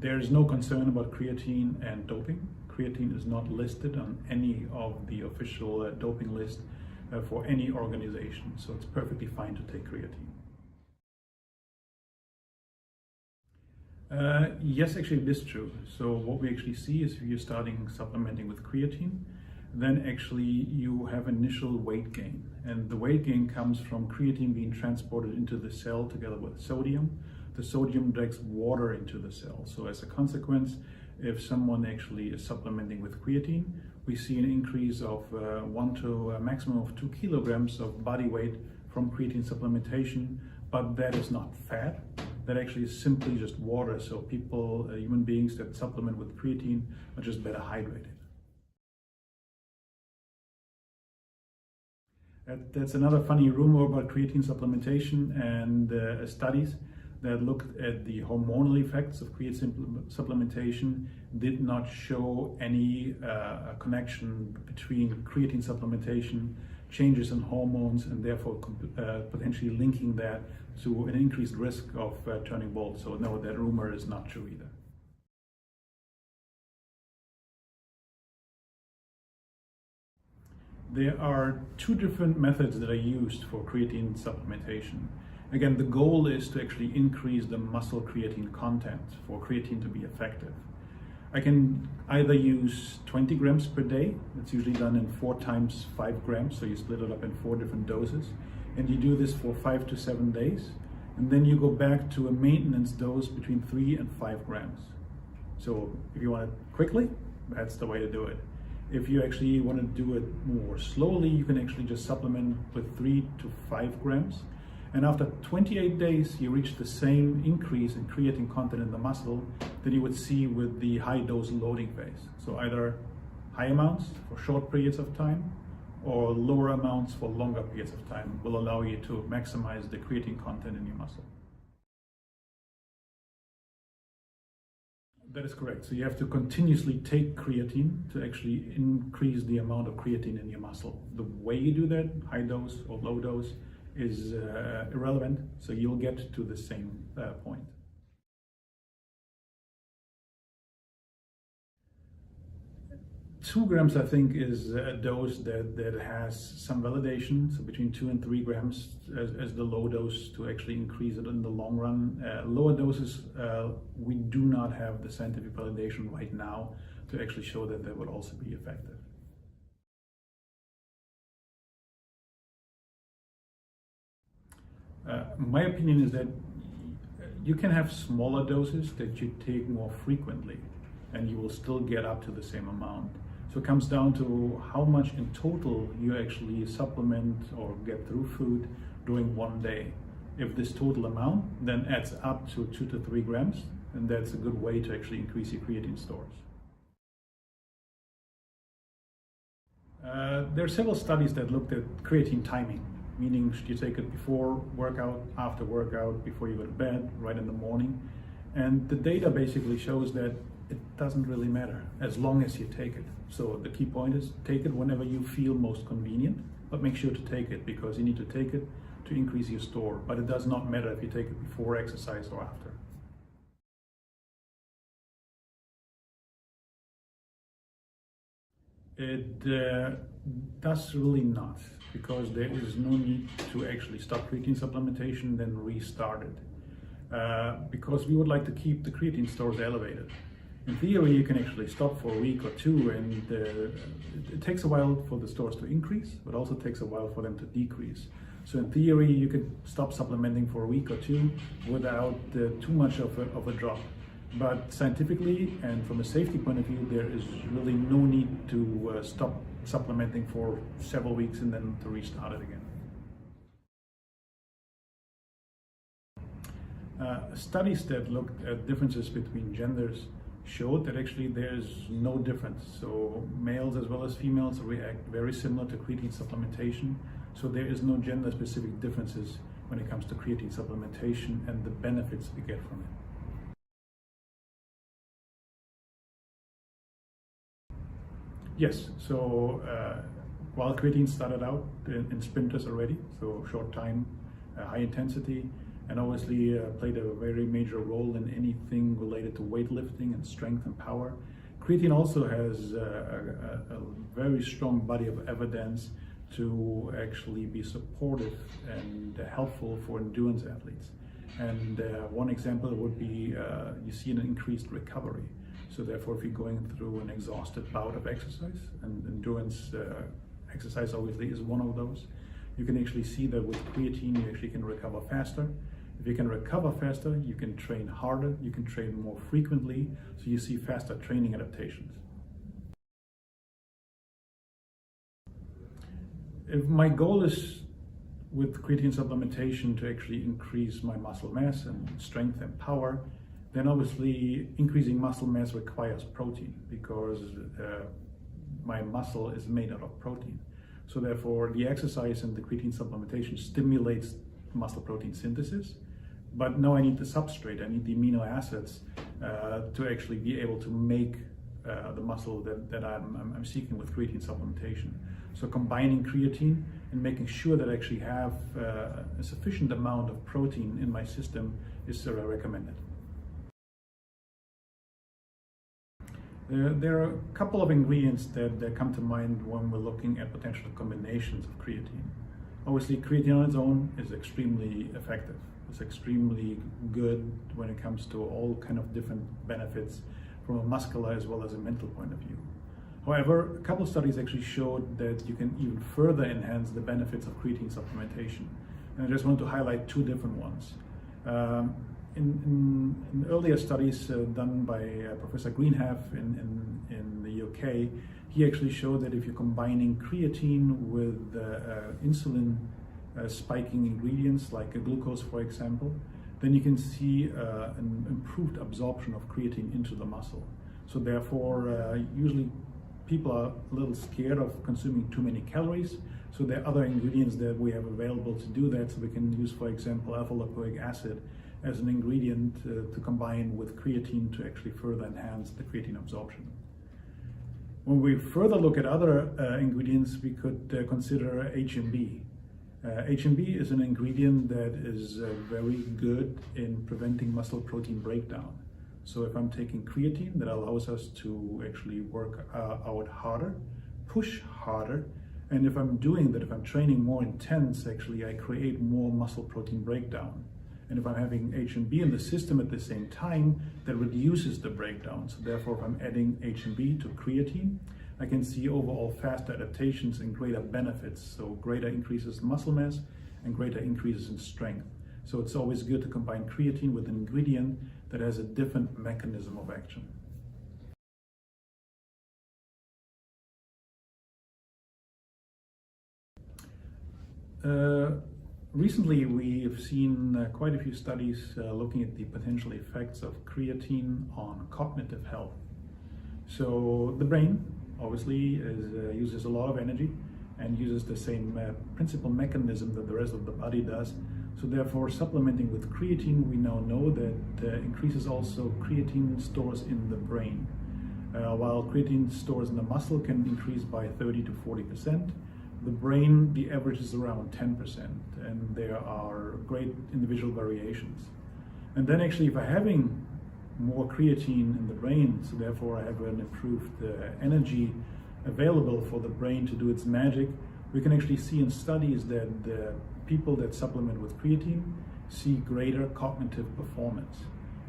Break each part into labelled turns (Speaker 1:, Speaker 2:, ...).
Speaker 1: There's no concern about creatine and doping. Creatine is not listed on any of the official doping list for any organization, so it's perfectly fine to take creatine. Yes, actually it is true. So what we actually see is if you're starting supplementing with creatine, then actually you have initial weight gain. And the weight gain comes from creatine being transported into the cell together with sodium. The sodium drags water into the cell. So as a consequence, if someone actually is supplementing with creatine, we see an increase of 1 to a maximum of 2 kilograms of body weight from creatine supplementation, but that is not fat. That actually is simply just water. So people, human beings that supplement with creatine are just better hydrated. That's another funny rumor about creatine supplementation, and studies that looked at the hormonal effects of creatine supplementation did not show any connection between creatine supplementation, changes in hormones, and therefore potentially linking that to an increased risk of turning bald. So no, that rumor is not true either. There are two different methods that are used for creatine supplementation. Again, the goal is to actually increase the muscle creatine content for creatine to be effective. I can either use 20 grams per day. It's usually done in 4 times 5 grams. So you split it up in 4 different doses. And you do this for 5 to 7 days. And then you go back to a maintenance dose between 3 and 5 grams. So if you want it quickly, that's the way to do it. If you actually want to do it more slowly, you can actually just supplement with 3 to 5 grams. And after 28 days, you reach the same increase in creatine content in the muscle that you would see with the high dose loading phase. So either high amounts for short periods of time or lower amounts for longer periods of time will allow you to maximize the creatine content in your muscle. That is correct. So you have to continuously take creatine to actually increase the amount of creatine in your muscle. The way you do that, high dose or low dose, is irrelevant. So you'll get to the same point. Two grams, I think, is a dose that has some validation. So between 2 and 3 grams as the low dose to actually increase it in the long run. Lower doses, we do not have the scientific validation right now to actually show that they would also be effective. My opinion is that you can have smaller doses that you take more frequently and you will still get up to the same amount. So it comes down to how much in total you actually supplement or get through food during one day. If this total amount then adds up to 2 to 3 grams, then that's a good way to actually increase your creatine stores. There are several studies that looked at creatine timing, meaning should you take it before workout, after workout, before you go to bed, right in the morning. And the data basically shows that it doesn't really matter as long as you take it. So the key point is take it whenever you feel most convenient, but make sure to take it because you need to take it to increase your store. But it does not matter if you take it before exercise or after. It does really not, because there is no need to actually stop creatine supplementation, then restart it. Because we would like to keep the creatine stores elevated. In theory, you can actually stop for a week or two, and it takes a while for the stores to increase, but also takes a while for them to decrease. So in theory, you could stop supplementing for a week or two without too much of a drop. But scientifically and from a safety point of view, there is really no need to stop supplementing for several weeks and then to restart it again. Studies that looked at differences between genders showed that actually there's no difference. So males as well as females react very similar to creatine supplementation. So there is no gender specific differences when it comes to creatine supplementation and the benefits we get from it. Yes, so while creatine started out in sprinters already, so short time, high intensity, and obviously played a very major role in anything related related to weightlifting and strength and power. Creatine also has a very strong body of evidence to actually be supportive and helpful for endurance athletes. And one example would be you see an increased recovery. So therefore, if you're going through an exhausted bout of exercise, and endurance exercise obviously is one of those, you can actually see that with creatine you actually can recover faster. If you can recover faster, you can train harder, you can train more frequently, so you see faster training adaptations. If my goal is with creatine supplementation to actually increase my muscle mass and strength and power, then obviously increasing muscle mass requires protein because my muscle is made out of protein. So therefore the exercise and the creatine supplementation stimulates muscle protein synthesis. But now I need the substrate, I need the amino acids to actually be able to make the muscle that I'm seeking with creatine supplementation. So combining creatine and making sure that I actually have a sufficient amount of protein in my system is recommended. There are a couple of ingredients that come to mind when we're looking at potential combinations of creatine. Obviously, creatine on its own is extremely effective. It's extremely good when it comes to all kind of different benefits from a muscular as well as a mental point of view. However, a couple of studies actually showed that you can even further enhance the benefits of creatine supplementation. And I just want to highlight two different ones. In earlier studies done by Professor Greenhalgh in the UK, he actually showed that if you're combining creatine with insulin spiking ingredients like glucose, for example, then you can see an improved absorption of creatine into the muscle. So therefore, usually people are a little scared of consuming too many calories. So there are other ingredients that we have available to do that. So we can use, for example, alpha-lipoic acid as an ingredient to combine with creatine to actually further enhance the creatine absorption. When we further look at other ingredients, we could consider HMB. HMB is an ingredient that is very good in preventing muscle protein breakdown. So if I'm taking creatine, that allows us to actually work out harder, push harder, and if I'm doing that, if I'm training more intense, actually I create more muscle protein breakdown. And if I'm having HMB in the system at the same time, that reduces the breakdown. So therefore, if I'm adding HMB to creatine, I can see overall faster adaptations and greater benefits. So greater increases in muscle mass and greater increases in strength. So it's always good to combine creatine with an ingredient that has a different mechanism of action. Recently, we've seen quite a few studies looking at the potential effects of creatine on cognitive health. So the brain obviously uses a lot of energy and uses the same principal mechanism that the rest of the body does. So therefore, supplementing with creatine, we now know that increases also creatine stores in the brain. While creatine stores in the muscle can increase by 30 to 40%, the brain, the average is around 10%, and there are great individual variations. And then actually, if I'm having more creatine in the brain, so therefore I have an improved energy available for the brain to do its magic, we can actually see in studies that the people that supplement with creatine see greater cognitive performance.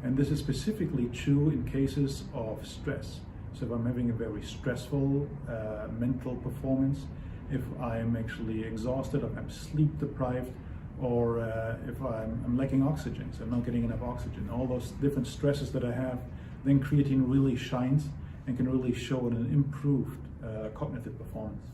Speaker 1: And this is specifically true in cases of stress. So if I'm having a very stressful mental performance, if I'm actually exhausted, if I'm sleep deprived, or if I'm lacking oxygen, so I'm not getting enough oxygen, all those different stresses that I have, then creatine really shines and can really show an improved cognitive performance.